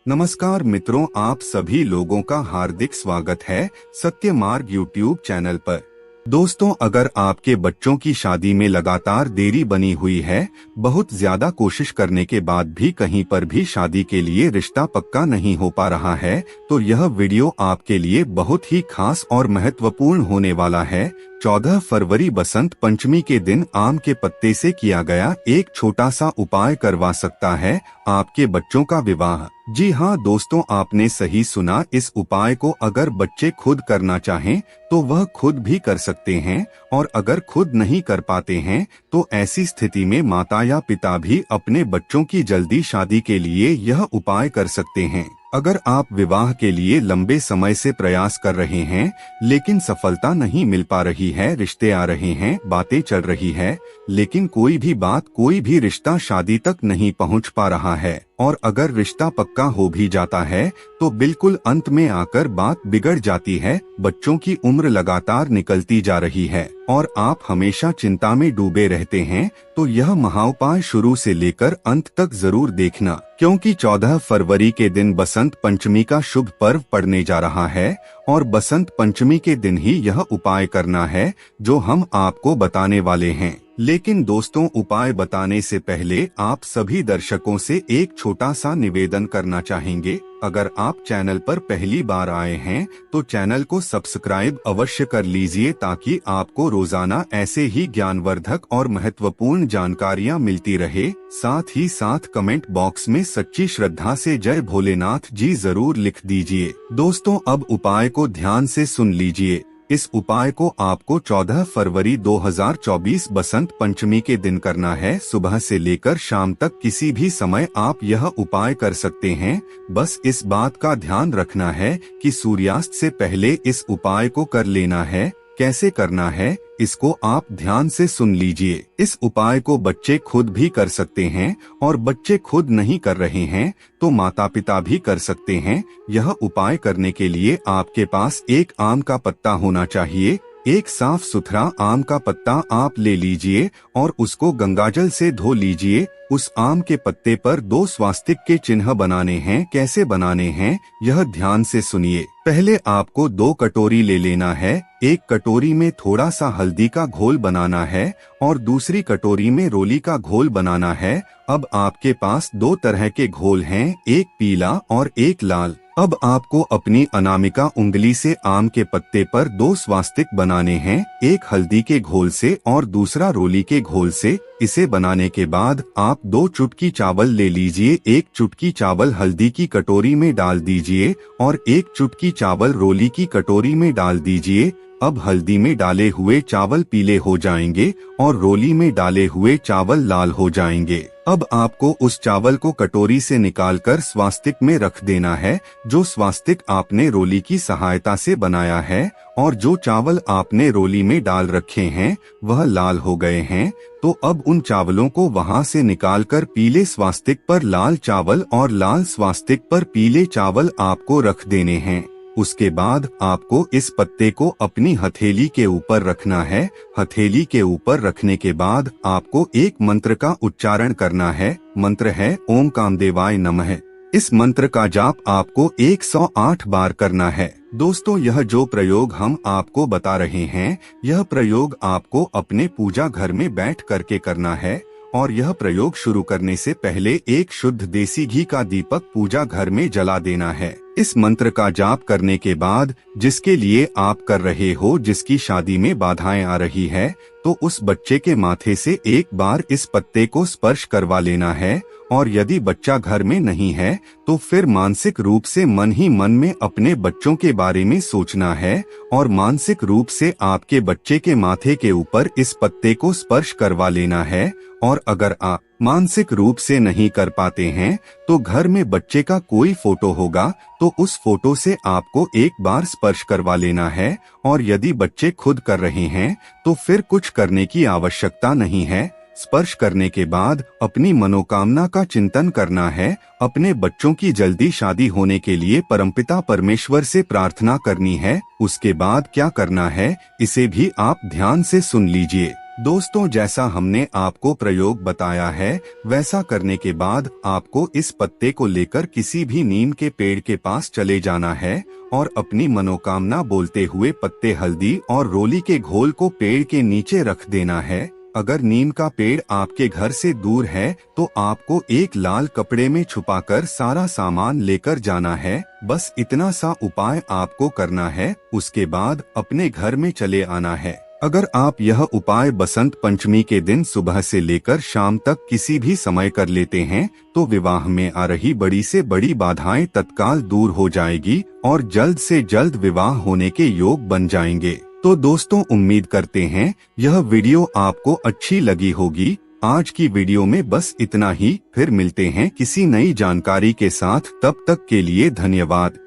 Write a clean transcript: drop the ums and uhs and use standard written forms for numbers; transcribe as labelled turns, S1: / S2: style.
S1: नमस्कार मित्रों, आप सभी लोगों का हार्दिक स्वागत है सत्य मार्ग यूट्यूब चैनल पर। दोस्तों, अगर आपके बच्चों की शादी में लगातार देरी बनी हुई है, बहुत ज्यादा कोशिश करने के बाद भी कहीं पर भी शादी के लिए रिश्ता पक्का नहीं हो पा रहा है, तो यह वीडियो आपके लिए बहुत ही खास और महत्वपूर्ण होने वाला है। 14 फरवरी बसंत पंचमी के दिन आम के पत्ते से किया गया एक छोटा सा उपाय करवा सकता है आपके बच्चों का विवाह। जी हाँ दोस्तों, आपने सही सुना। इस उपाय को अगर बच्चे खुद करना चाहें तो वह खुद भी कर सकते हैं, और अगर खुद नहीं कर पाते हैं तो ऐसी स्थिति में माता या पिता भी अपने बच्चों की जल्दी शादी के लिए यह उपाय कर सकते हैं। अगर आप विवाह के लिए लंबे समय से प्रयास कर रहे हैं लेकिन सफलता नहीं मिल पा रही है, रिश्ते आ रहे हैं, बातें चल रही है, लेकिन कोई भी रिश्ता शादी तक नहीं पहुंच पा रहा है, और अगर रिश्ता पक्का हो भी जाता है तो बिल्कुल अंत में आकर बात बिगड़ जाती है, बच्चों की उम्र लगातार निकलती जा रही है और आप हमेशा चिंता में डूबे रहते हैं, तो यह महाउपाय शुरू से लेकर अंत तक जरूर देखना, क्योंकि 14 फरवरी के दिन बसंत पंचमी का शुभ पर्व पड़ने जा रहा है और बसंत पंचमी के दिन ही यह उपाय करना है जो हम आपको बताने वाले हैं। लेकिन दोस्तों, उपाय बताने से पहले आप सभी दर्शकों से एक छोटा सा निवेदन करना चाहेंगे। अगर आप चैनल पर पहली बार आए हैं तो चैनल को सब्सक्राइब अवश्य कर लीजिए, ताकि आपको रोजाना ऐसे ही ज्ञानवर्धक और महत्वपूर्ण जानकारियां मिलती रहे। साथ ही साथ कमेंट बॉक्स में सच्ची श्रद्धा से जय भोलेनाथ जी जरूर लिख दीजिए। दोस्तों, अब उपाय को ध्यान से सुन लीजिए। इस उपाय को आपको 14 फरवरी 2024 बसंत पंचमी के दिन करना है। सुबह से लेकर शाम तक किसी भी समय आप यह उपाय कर सकते हैं। बस इस बात का ध्यान रखना है कि सूर्यास्त से पहले इस उपाय को कर लेना है। कैसे करना है, इसको आप ध्यान से सुन लीजिए। इस उपाय को बच्चे खुद भी कर सकते हैं, और बच्चे खुद नहीं कर रहे हैं तो माता पिता भी कर सकते हैं। यह उपाय करने के लिए आपके पास एक आम का पत्ता होना चाहिए। एक साफ सुथरा आम का पत्ता आप ले लीजिए और उसको गंगाजल से धो लीजिए। उस आम के पत्ते पर 2 स्वास्तिक के चिन्ह बनाने हैं। कैसे बनाने हैं, यह ध्यान से सुनिए। पहले आपको 2 कटोरी ले लेना है। एक कटोरी में थोड़ा सा हल्दी का घोल बनाना है और दूसरी कटोरी में रोली का घोल बनाना है। अब आपके पास 2 तरह के घोल हैं, एक पीला और एक लाल। अब आपको अपनी अनामिका उंगली से आम के पत्ते पर 2 स्वास्तिक बनाने हैं, एक हल्दी के घोल से और दूसरा रोली के घोल से। इसे बनाने के बाद आप 2 चुटकी चावल ले लीजिए। एक चुटकी चावल हल्दी की कटोरी में डाल दीजिए और एक चुटकी चावल रोली की कटोरी में डाल दीजिए। अब हल्दी में डाले हुए चावल पीले हो जाएंगे और रोली में डाले हुए चावल लाल हो जाएंगे। अब आपको उस चावल को कटोरी से निकालकर स्वास्तिक में रख देना है। जो स्वास्तिक आपने रोली की सहायता से बनाया है और जो चावल आपने रोली में डाल रखे हैं वह लाल हो गए हैं, तो अब उन चावलों को वहां से निकालकर पीले स्वास्तिक पर लाल चावल और लाल स्वास्तिक पर पीले चावल आपको रख देने हैं। उसके बाद आपको इस पत्ते को अपनी हथेली के ऊपर रखना है। हथेली के ऊपर रखने के बाद आपको एक मंत्र का उच्चारण करना है। मंत्र है ओम कामदेवाय नमः। इस मंत्र का जाप आपको 108 बार करना है। दोस्तों, यह जो प्रयोग हम आपको बता रहे हैं, यह प्रयोग आपको अपने पूजा घर में बैठ करके करना है, और यह प्रयोग शुरू करने से पहले एक शुद्ध देसी घी का दीपक पूजा घर में जला देना है। इस मंत्र का जाप करने के बाद जिसके लिए आप कर रहे हो, जिसकी शादी में बाधाएं आ रही है, तो उस बच्चे के माथे से एक बार इस पत्ते को स्पर्श करवा लेना है। और यदि बच्चा घर में नहीं है तो फिर मानसिक रूप से मन ही मन में अपने बच्चों के बारे में सोचना है और मानसिक रूप से आपके बच्चे के माथे के ऊपर इस पत्ते को स्पर्श करवा लेना है। और अगर आप मानसिक रूप से नहीं कर पाते हैं तो घर में बच्चे का कोई फोटो होगा तो उस फोटो से आपको एक बार स्पर्श करवा लेना है। और यदि बच्चे खुद कर रहे हैं तो फिर कुछ करने की आवश्यकता नहीं है। स्पर्श करने के बाद अपनी मनोकामना का चिंतन करना है। अपने बच्चों की जल्दी शादी होने के लिए परमपिता परमेश्वर से प्रार्थना करनी है। उसके बाद क्या करना है, इसे भी आप ध्यान से सुन लीजिए। दोस्तों, जैसा हमने आपको प्रयोग बताया है, वैसा करने के बाद आपको इस पत्ते को लेकर किसी भी नीम के पेड़ के पास चले जाना है और अपनी मनोकामना बोलते हुए पत्ते, हल्दी और रोली के घोल को पेड़ के नीचे रख देना है। अगर नीम का पेड़ आपके घर से दूर है तो आपको एक लाल कपड़े में छुपाकर सारा सामान लेकर जाना है। बस इतना सा उपाय आपको करना है, उसके बाद अपने घर में चले आना है। अगर आप यह उपाय बसंत पंचमी के दिन सुबह से लेकर शाम तक किसी भी समय कर लेते हैं तो विवाह में आ रही बड़ी से बड़ी बाधाएं तत्काल दूर हो जाएगी और जल्द से जल्द विवाह होने के योग बन जाएंगे। तो दोस्तों, उम्मीद करते हैं यह वीडियो आपको अच्छी लगी होगी। आज की वीडियो में बस इतना ही, फिर मिलते हैं किसी नई जानकारी के साथ। तब तक के लिए धन्यवाद।